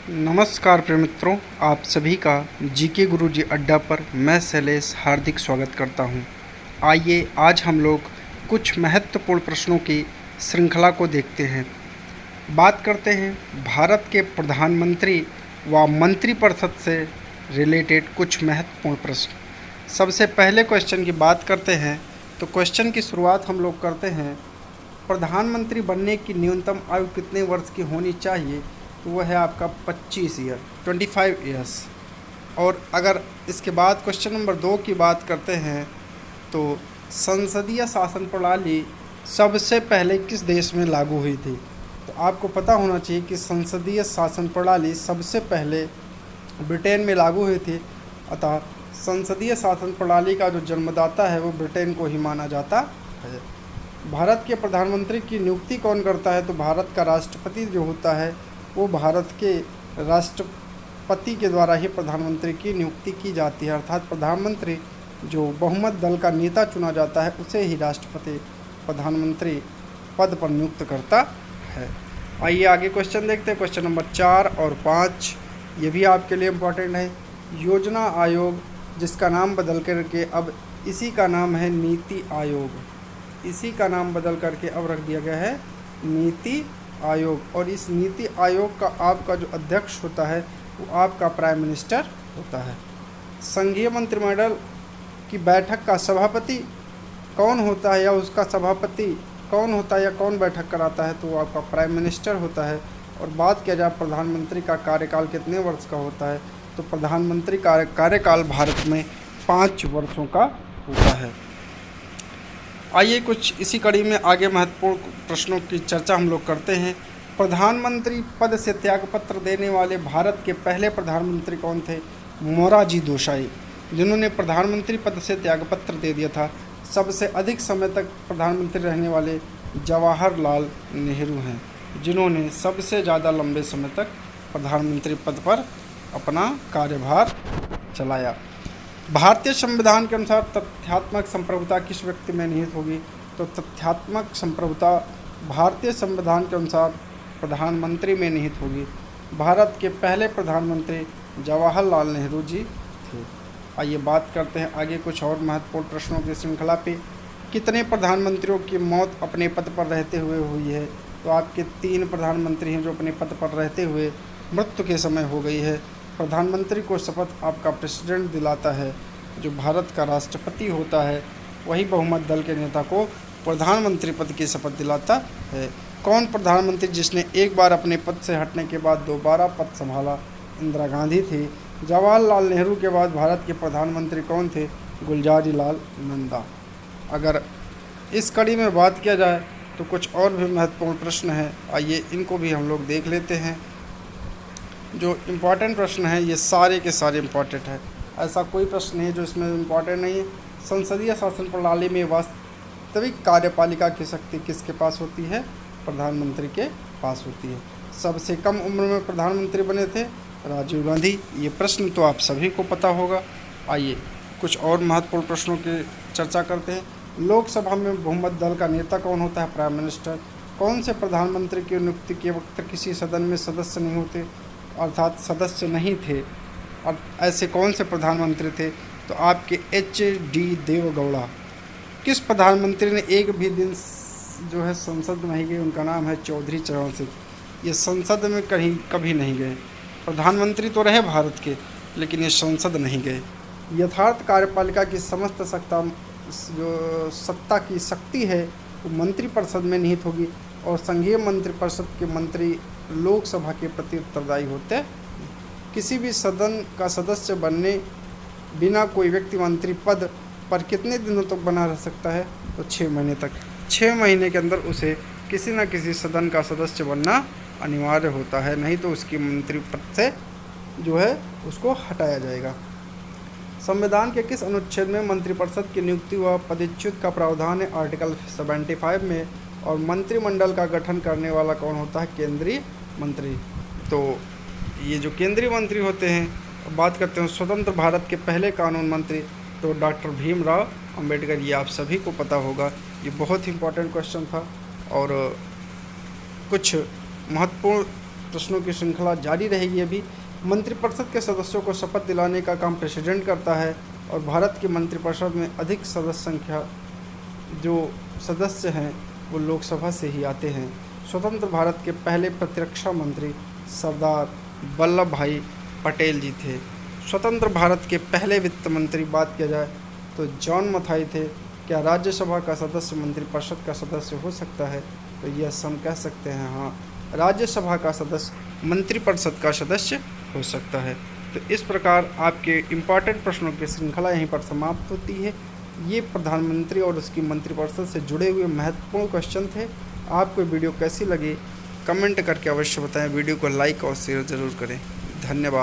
नमस्कार प्रिय मित्रों, आप सभी का जीके गुरुजी अड्डा पर मैं शैलेश हार्दिक स्वागत करता हूं। आइए आज हम लोग कुछ महत्वपूर्ण प्रश्नों की श्रृंखला को देखते हैं। बात करते हैं भारत के प्रधानमंत्री व मंत्रिपरिषद से रिलेटेड कुछ महत्वपूर्ण प्रश्न। सबसे पहले क्वेश्चन की बात करते हैं तो क्वेश्चन की शुरुआत हम लोग करते हैं, प्रधानमंत्री बनने की न्यूनतम आयु कितने वर्ष की होनी चाहिए? तो वह है आपका 25 ईयर्स। और अगर इसके बाद क्वेश्चन नंबर 2 की बात करते हैं तो संसदीय शासन प्रणाली सबसे पहले किस देश में लागू हुई थी? तो आपको पता होना चाहिए कि संसदीय शासन प्रणाली सबसे पहले ब्रिटेन में लागू हुई थी। अतः संसदीय शासन प्रणाली का जो जन्मदाता है वो ब्रिटेन को ही माना जाता है। भारत के प्रधानमंत्री की नियुक्ति कौन करता है? तो भारत का राष्ट्रपति जो होता है वो भारत के राष्ट्रपति के द्वारा ही प्रधानमंत्री की नियुक्ति की जाती है। अर्थात प्रधानमंत्री जो बहुमत दल का नेता चुना जाता है उसे ही राष्ट्रपति प्रधानमंत्री पद पर नियुक्त करता है। आइए आगे क्वेश्चन देखते हैं। क्वेश्चन नंबर 4 और 5 ये भी आपके लिए इम्पोर्टेंट है। योजना आयोग जिसका नाम बदल करके अब इसी का नाम है नीति आयोग। इसी का नाम बदल करके अब रख दिया गया है नीति आयोग। और इस नीति आयोग का आपका जो अध्यक्ष होता है वो आपका प्राइम मिनिस्टर होता है। संघीय मंत्रिमंडल की बैठक का सभापति कौन होता है या उसका सभापति कौन होता है या कौन बैठक कराता है? तो वो आपका प्राइम मिनिस्टर होता है। और बात किया जाए प्रधानमंत्री का कार्यकाल कितने वर्ष का होता है? तो प्रधानमंत्री का कार्यकाल भारत में 5 वर्षों का होता है। आइए कुछ इसी कड़ी में आगे महत्वपूर्ण प्रश्नों की चर्चा हम लोग करते हैं। प्रधानमंत्री पद से त्यागपत्र देने वाले भारत के पहले प्रधानमंत्री कौन थे? मोरारजी देसाई, जिन्होंने प्रधानमंत्री पद से त्यागपत्र दे दिया था। सबसे अधिक समय तक प्रधानमंत्री रहने वाले जवाहरलाल नेहरू हैं, जिन्होंने सबसे ज़्यादा लंबे समय तक प्रधानमंत्री पद पर अपना कार्यभार चलाया। भारतीय संविधान के अनुसार तथ्यात्मक संप्रभुता किस व्यक्ति में निहित होगी? तो तथ्यात्मक संप्रभुता भारतीय संविधान के अनुसार प्रधानमंत्री में निहित होगी। भारत के पहले प्रधानमंत्री जवाहरलाल नेहरू जी थे। आइए बात करते हैं आगे कुछ और महत्वपूर्ण प्रश्नों की श्रृंखला पे। कितने प्रधानमंत्रियों की मौत अपने पद पर रहते हुए हुई है? तो आपके 3 प्रधानमंत्री हैं जो अपने पद पर रहते हुए मृत्यु के समय हो गई है। प्रधानमंत्री को शपथ आपका प्रेसिडेंट दिलाता है। जो भारत का राष्ट्रपति होता है वही बहुमत दल के नेता को प्रधानमंत्री पद की शपथ दिलाता है। कौन प्रधानमंत्री जिसने एक बार अपने पद से हटने के बाद दोबारा पद संभाला? इंदिरा गांधी थी। जवाहरलाल नेहरू के बाद भारत के प्रधानमंत्री कौन थे? गुलज़ारी लाल नंदा। अगर इस कड़ी में बात किया जाए तो कुछ और भी महत्वपूर्ण प्रश्न हैं, आइए इनको भी हम लोग देख लेते हैं। जो इम्पॉर्टेंट प्रश्न है ये सारे के सारे इम्पॉर्टेंट है, ऐसा कोई प्रश्न नहीं है जो इसमें इम्पॉर्टेंट नहीं है। संसदीय शासन प्रणाली में वास्तविक कार्यपालिका की शक्ति किसके पास होती है? प्रधानमंत्री के पास होती है। सबसे कम उम्र में प्रधानमंत्री बने थे राजीव गांधी। ये प्रश्न तो आप सभी को पता होगा। आइए कुछ और महत्वपूर्ण प्रश्नों की चर्चा करते हैं। लोकसभा में बहुमत दल का नेता कौन होता है? Prime minister. कौन से प्रधानमंत्री की नियुक्ति के वक्त किसी सदन में सदस्य नहीं होते, अर्थात सदस्य नहीं थे? और ऐसे कौन से प्रधानमंत्री थे? तो आपके HD देवेगौड़ा। किस प्रधानमंत्री ने एक भी दिन जो है संसद में नहीं गए? उनका नाम है चौधरी चरण सिंह। ये संसद में कहीं कभी नहीं गए। प्रधानमंत्री तो रहे भारत के, लेकिन ये संसद नहीं गए। यथार्थ कार्यपालिका की समस्त सत्ता की शक्ति है वो मंत्रिपरिषद में निहित होगी। और संघीय मंत्रिपरिषद के मंत्री लोकसभा के प्रति उत्तरदायी होते हैं। किसी भी सदन का सदस्य बनने बिना कोई व्यक्ति मंत्री पद पर कितने दिनों तक बना रह सकता है? तो 6 महीने तक। 6 महीने के अंदर उसे किसी न किसी सदन का सदस्य बनना अनिवार्य होता है, नहीं तो उसकी मंत्री पद से जो है उसको हटाया जाएगा। संविधान के किस अनुच्छेद में मंत्रिपरिषद की नियुक्ति व पदच्युत का प्रावधान है? आर्टिकल 75 में। और मंत्रिमंडल का गठन करने वाला कौन होता है? केंद्रीय मंत्री। तो ये जो केंद्रीय मंत्री होते हैं, बात करते हैं स्वतंत्र भारत के पहले कानून मंत्री, तो डॉक्टर भीमराव अंबेडकर। ये आप सभी को पता होगा, ये बहुत ही इम्पोर्टेंट क्वेश्चन था। और कुछ महत्वपूर्ण प्रश्नों की श्रृंखला जारी रहेगी। अभी मंत्रिपरिषद के सदस्यों को शपथ दिलाने का काम प्रेसिडेंट करता है और भारत की मंत्रिपरिषद में अधिक सदस्य संख्या जो सदस्य हैं वो लोकसभा से ही आते हैं। स्वतंत्र भारत के पहले प्रतिरक्षा मंत्री सरदार वल्लभ भाई पटेल जी थे। स्वतंत्र भारत के पहले वित्त मंत्री बात किया जाए तो जॉन मथाई थे। क्या राज्यसभा का सदस्य मंत्रिपरिषद का सदस्य हो सकता है? तो यस, हम कह सकते हैं हाँ, राज्यसभा का सदस्य मंत्रिपरिषद का सदस्य हो सकता है। तो इस प्रकार आपके इम्पॉर्टेंट प्रश्नों की श्रृंखला यहीं पर समाप्त होती है। ये प्रधानमंत्री और उसकी मंत्रिपरिषद से जुड़े हुए महत्वपूर्ण क्वेश्चन थे। आपको वीडियो कैसी लगी कमेंट करके अवश्य बताएं। वीडियो को लाइक और शेयर ज़रूर करें। धन्यवाद।